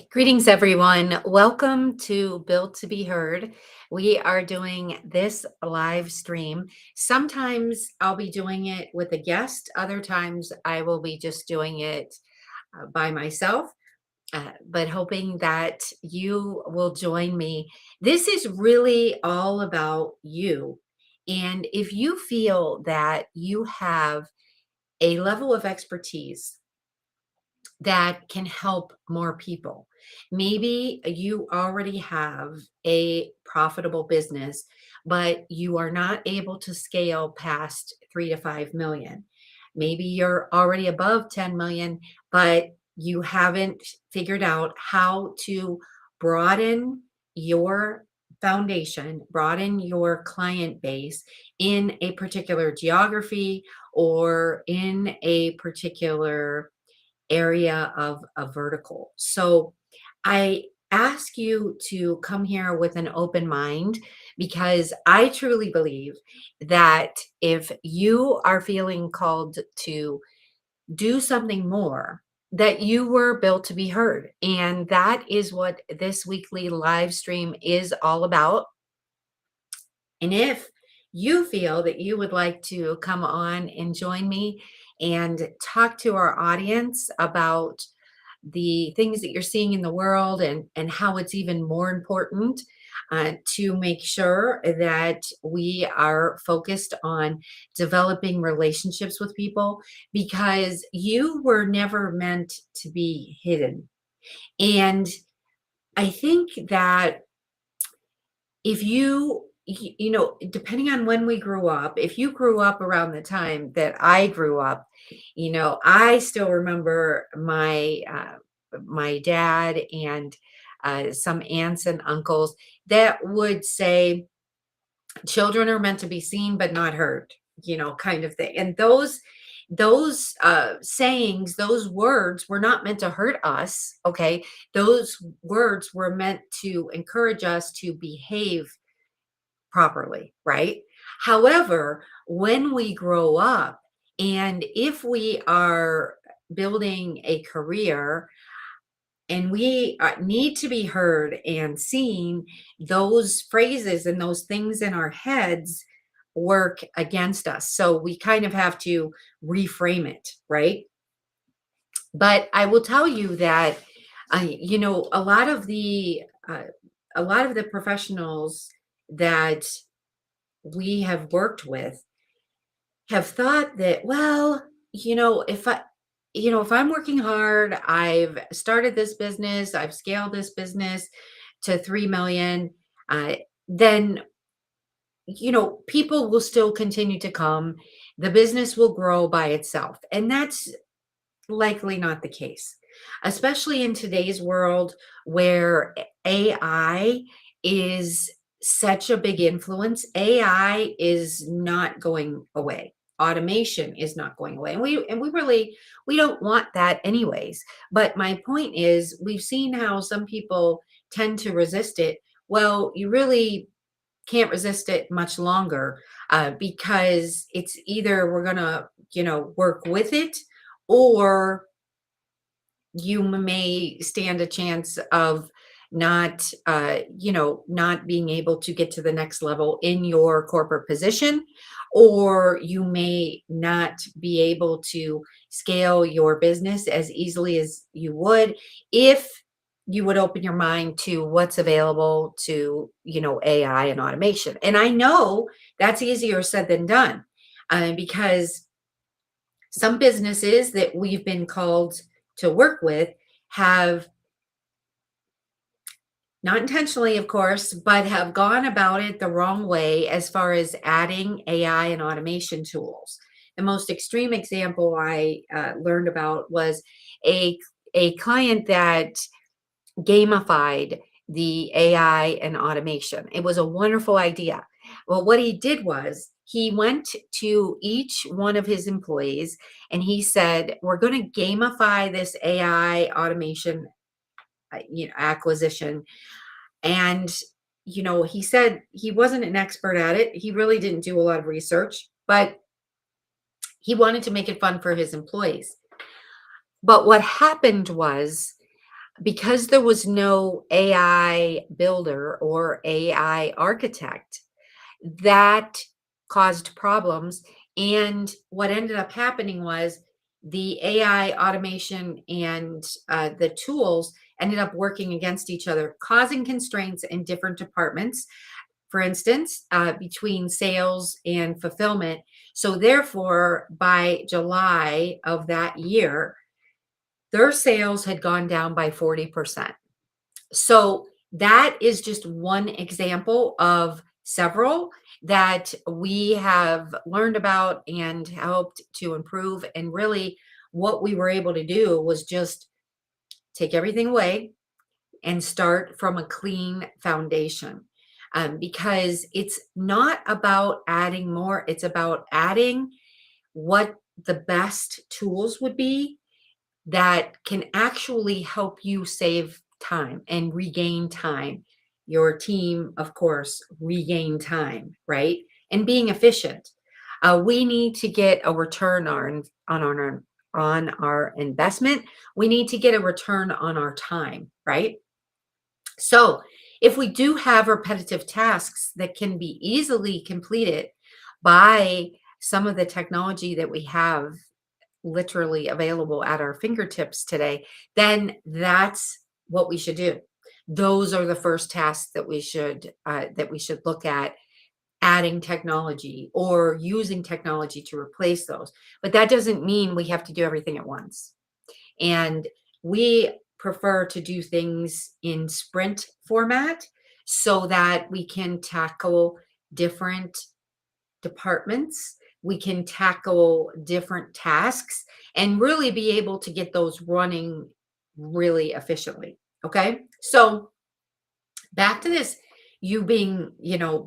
Greetings, everyone. Welcome to Built to be Heard. We are doing this live stream. Sometimes I'll be doing it with a guest, other times I will be just doing it by myself, but hoping that you will join me. This is really all about you. And if you feel that you have a level of expertise that can help more people. Maybe you already have a profitable business, but you are not able to scale past 3 to 5 million. Maybe you're already above 10 million, but you haven't figured out how to broaden your foundation, broaden your client base in a particular geography or in a particular area of a vertical. So I ask you to come here with an open mind because I truly believe that if you are feeling called to do something more, that you were built to be heard. And that is what this weekly live stream is all about. And if you feel that you would like to come on and join me and talk to our audience about the things that you're seeing in the world and how it's even more important to make sure that we are focused on developing relationships with people because you were never meant to be hidden. And I think that if depending on when we grew up, if you grew up around the time that I grew up, I still remember my dad and some aunts and uncles that would say children are meant to be seen but not heard, kind of thing. And those sayings, those words were not meant to hurt us. Okay, those words were meant to encourage us to behave properly, right? However, when we grow up and if we are building a career and we need to be heard and seen, those phrases and those things in our heads work against us. So we kind of have to reframe it, right? But I will tell you that, a lot of the professionals that we have worked with have thought that, well, if I'm working hard, I've started this business, I've scaled this business to 3 million, then, people will still continue to come. The business will grow by itself. And that's likely not the case, especially in today's world where AI is such a big influence. AI is not going away. Automation is not going away. And we really we don't want that anyways. But my point is we've seen how some people tend to resist it. Well, you really can't resist it much longer because it's either we're going to, work with it or you may stand a chance of not being able to get to the next level in your corporate position, or you may not be able to scale your business as easily as you would if you would open your mind to what's available to, AI and automation. And I know that's easier said than done because some businesses that we've been called to work with have not intentionally, of course, but have gone about it the wrong way as far as adding AI and automation tools. The most extreme example I learned about was a a client that gamified the AI and automation. It was a wonderful idea. Well, what he did was he went to each one of his employees and he said, "We're going to gamify this AI automation, acquisition." And he said he wasn't an expert at it. He really didn't do a lot of research, but he wanted to make it fun for his employees. But what happened was Because there was no AI builder or AI architect, that caused problems. And what ended up happening was the AI automation and the tools ended up working against each other, causing constraints in different departments. For instance, between sales and fulfillment. So, therefore, by July of that year, their sales had gone down by 40%. So that is just one example of several that we have learned about and helped to improve. And really, what we were able to do was just take everything away and start from a clean foundation. Because it's not about adding more, it's about adding what the best tools would be that can actually help you save time and regain time. Your team, of course, regain time, right? And being efficient. We need to get a return on our investment. We need to get a return on our time, right? So, if we do have repetitive tasks that can be easily completed by some of the technology that we have literally available at our fingertips today, then that's what we should do. Those are the first tasks that we should look at adding technology or using technology to replace those. But that doesn't mean we have to do everything at once. And we prefer to do things in sprint format so that we can tackle different departments. We can tackle different tasks and really be able to get those running really efficiently. Okay. So back to this, you being,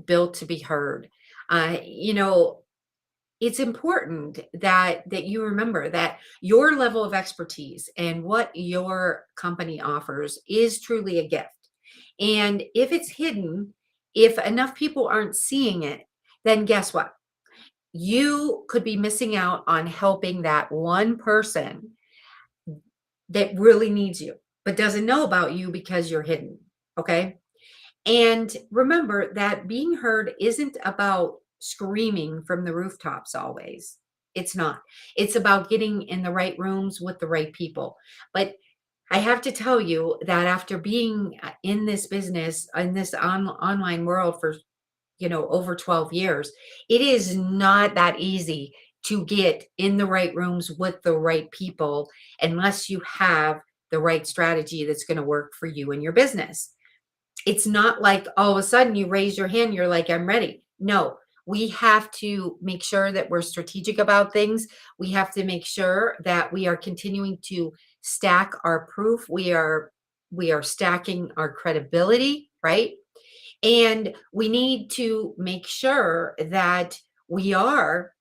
built to be heard. You know, it's important that you remember that your level of expertise and what your company offers is truly a gift. And if it's hidden, if enough people aren't seeing it, then guess what? You could be missing out on helping that one person that really needs you, but doesn't know about you because you're hidden. Okay. And remember that being heard isn't about screaming from the rooftops always. It's not. It's about getting in the right rooms with the right people. But I have to tell you that after being in this business, in this online world for over 12 years, it is not that easy to get in the right rooms with the right people unless you have the right strategy that's going to work for you and your business. It's not like all of a sudden you raise your hand, you're like, I'm ready. No, we have to make sure that we're strategic about things. We have to make sure that we are continuing to stack our proof. We are stacking our credibility, right? And we need to make sure that we are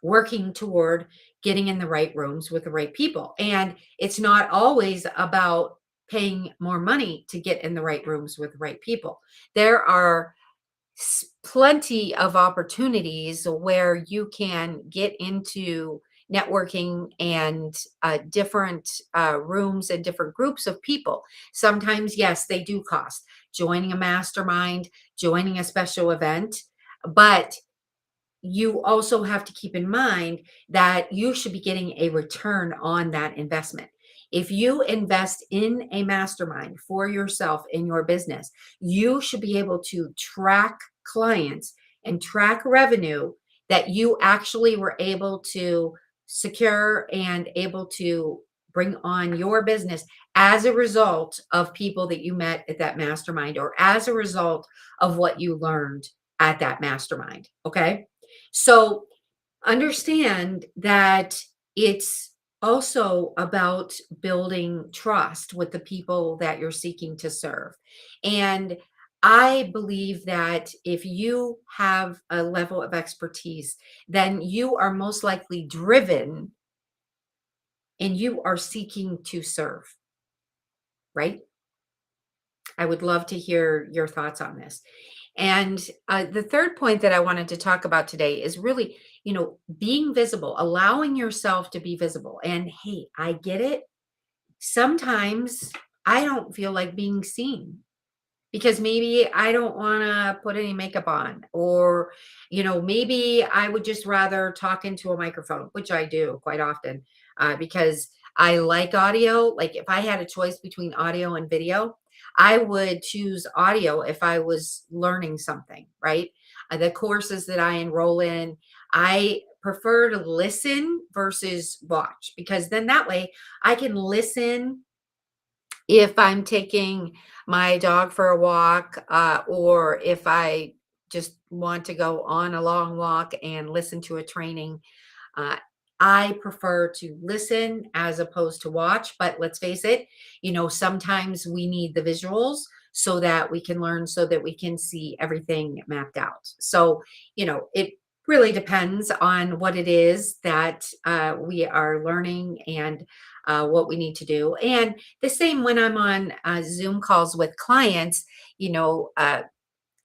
working toward getting in the right rooms with the right people. And it's not always about paying more money to get in the right rooms with the right people. There are plenty of opportunities where you can get into networking and different rooms and different groups of people. Sometimes, yes, they do cost. Joining a mastermind, joining a special event, but you also have to keep in mind that you should be getting a return on that investment. If you invest in a mastermind for yourself in your business, you should be able to track clients and track revenue that you actually were able to secure and able to bring on your business as a result of people that you met at that mastermind or as a result of what you learned at that mastermind. Okay. So understand that it's also about building trust with the people that you're seeking to serve. And I believe that if you have a level of expertise, then you are most likely driven and you are seeking to serve, right? I would love to hear your thoughts on this. And the third point that I wanted to talk about today is really, being visible, allowing yourself to be visible. And hey, I get it. Sometimes I don't feel like being seen because maybe I don't want to put any makeup on, or, maybe I would just rather talk into a microphone, which I do quite often because I like audio. Like if I had a choice between audio and video, I would choose audio if I was learning something, right? The courses that I enroll in, I prefer to listen versus watch because then that way I can listen if I'm taking my dog for a walk, or if I just want to go on a long walk and listen to a training, uh, I prefer to listen as opposed to watch. But let's face it, sometimes we need the visuals so that we can learn, so that we can see everything mapped out. So, it really depends on what it is that we are learning and what we need to do. And the same when I'm on Zoom calls with clients,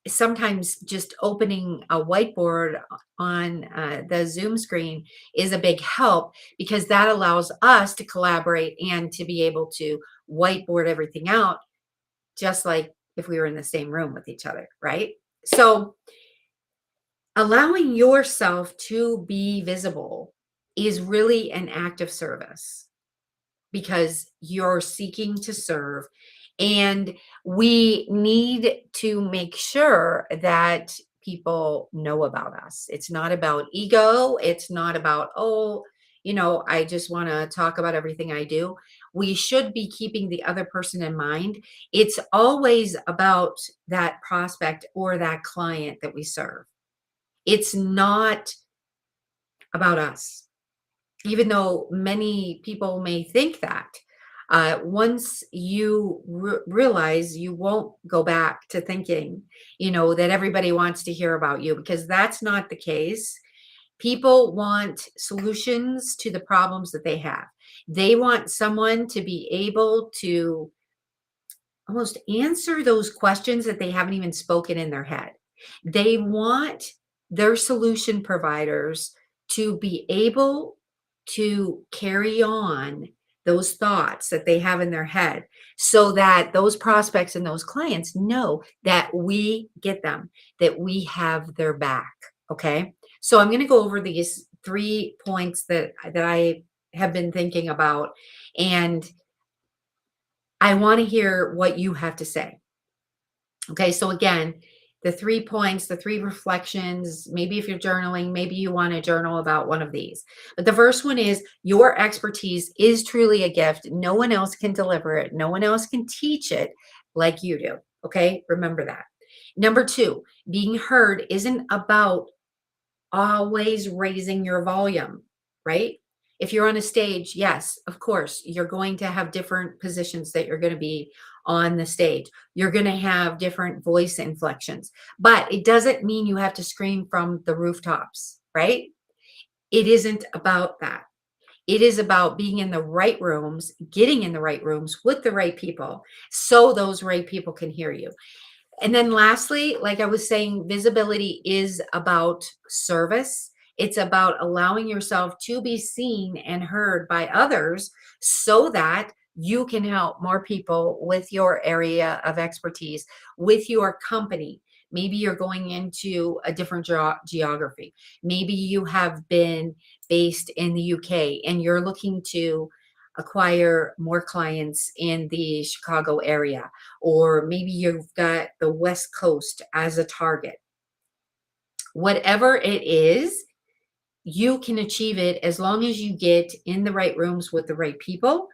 sometimes just opening a whiteboard on the Zoom screen is a big help because that allows us to collaborate and to be able to whiteboard everything out, just like if we were in the same room with each other, right? So, allowing yourself to be visible is really an act of service because you're seeking to serve. And we need to make sure that people know about us. It's not about ego. It's not about, oh, I just want to talk about everything I do. We should be keeping the other person in mind. It's always about that prospect or that client that we serve. It's not about us, even though many people may think that. Once you realize, you won't go back to thinking, that everybody wants to hear about you, because that's not the case. People want solutions to the problems that they have. They want someone to be able to almost answer those questions that they haven't even spoken in their head. They want their solution providers to be able to carry on those thoughts that they have in their head so that those prospects and those clients know that we get them, that we have their back. Okay. So I'm going to go over these 3 points that I have been thinking about, and I want to hear what you have to say. Okay, so again, the 3 points, the three reflections, maybe if you're journaling, maybe you want to journal about one of these. But the first one is, your expertise is truly a gift. No one else can deliver it, no one else can teach it like you do. Okay, remember that. Number two, being heard isn't about always raising your volume, right? If you're on a stage, yes, of course, you're going to have different positions that you're going to be on the stage. You're going to have different voice inflections, but it doesn't mean you have to scream from the rooftops, right? It isn't about that. It is about being in the right rooms, getting in the right rooms with the right people so those right people can hear you. And then lastly, like I was saying, visibility is about service. It's about allowing yourself to be seen and heard by others so that you can help more people with your area of expertise, with your company. Maybe you're going into a different geography. Maybe you have been based in the UK and you're looking to acquire more clients in the Chicago area, or maybe you've got the West Coast as a target. Whatever it is, you can achieve it as long as you get in the right rooms with the right people.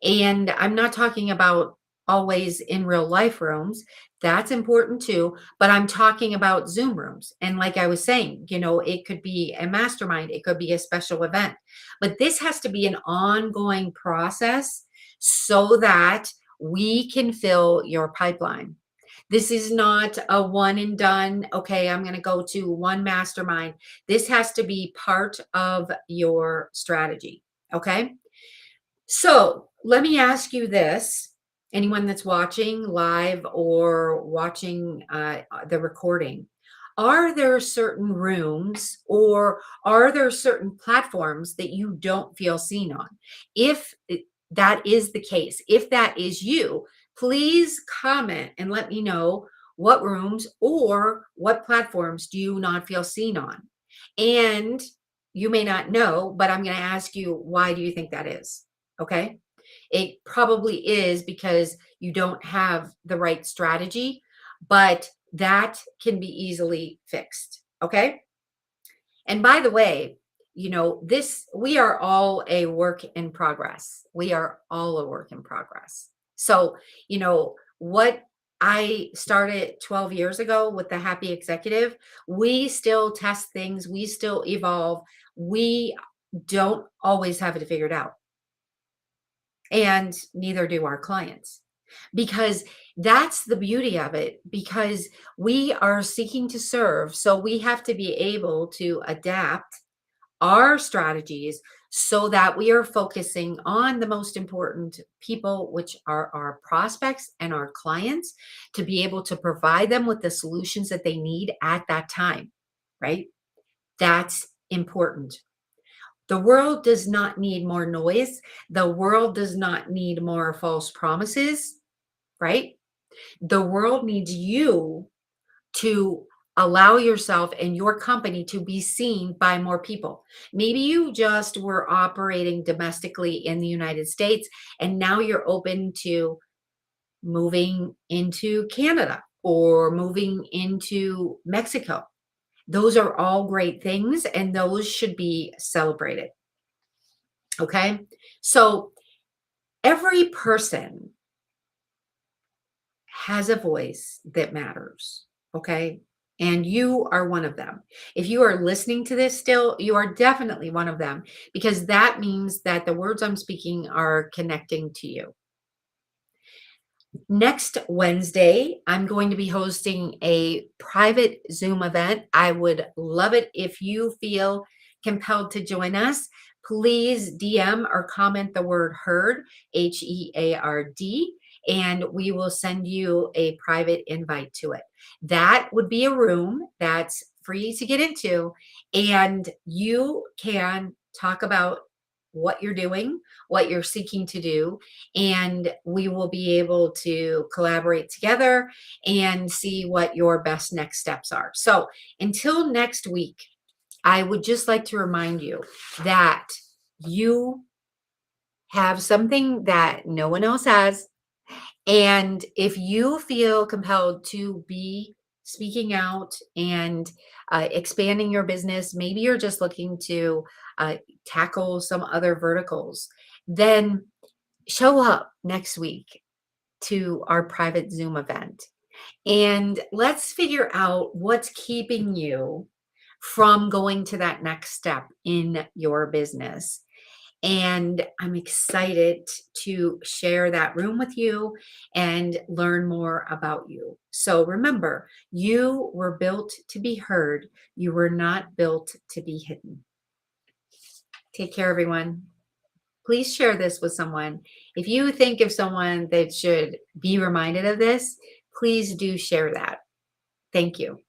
And I'm not talking about always in real life rooms. That's important too. But I'm talking about Zoom rooms. And like I was saying, it could be a mastermind, it could be a special event. But this has to be an ongoing process so that we can fill your pipeline. This is not a one and done. Okay, I'm going to go to one mastermind. This has to be part of your strategy. Okay. So let me ask you this, anyone that's watching live or watching the recording. Are there certain rooms or are there certain platforms that you don't feel seen on? If that is the case. If that is you, please comment and let me know what rooms or what platforms do you not feel seen on. And you may not know, but I'm going to ask you, why do you think that is? Okay. It probably is because you don't have the right strategy, but that can be easily fixed. Okay. And by the way, we are all a work in progress. We are all a work in progress. So, what I started 12 years ago with the happy executive, we still test things, we still evolve. We don't always have it figured out, and neither do our clients. Because that's the beauty of it, because we are seeking to serve. So we have to be able to adapt our strategies so that we are focusing on the most important people, which are our prospects and our clients, to be able to provide them with the solutions that they need at that time, right? That's important. The world does not need more noise. The world does not need more false promises, right? The world needs you to allow yourself and your company to be seen by more people. Maybe you just were operating domestically in the United States and now you're open to moving into Canada or moving into Mexico. Those are all great things and those should be celebrated. Okay. So every person has a voice that matters. Okay. And you are one of them. If you are listening to this still, you are definitely one of them, because that means that the words I'm speaking are connecting to you. Next Wednesday, I'm going to be hosting a private Zoom event. I would love it if you feel compelled to join us. Please DM or comment the word heard, HEARD, and we will send you a private invite to it. That would be a room that's free to get into, and you can talk about what you're doing, what you're seeking to do, and we will be able to collaborate together and see what your best next steps are. So until next week, I would just like to remind you that you have something that no one else has. And if you feel compelled to be speaking out and expanding your business, maybe you're just looking to tackle some other verticals, then show up next week to our private Zoom event. And let's figure out what's keeping you from going to that next step in your business. And I'm excited to share that room with you and learn more about you. So remember, you were built to be heard. You were not built to be hidden. Take care, everyone. Please share this with someone. If you think of someone that should be reminded of this, please do share that. Thank you.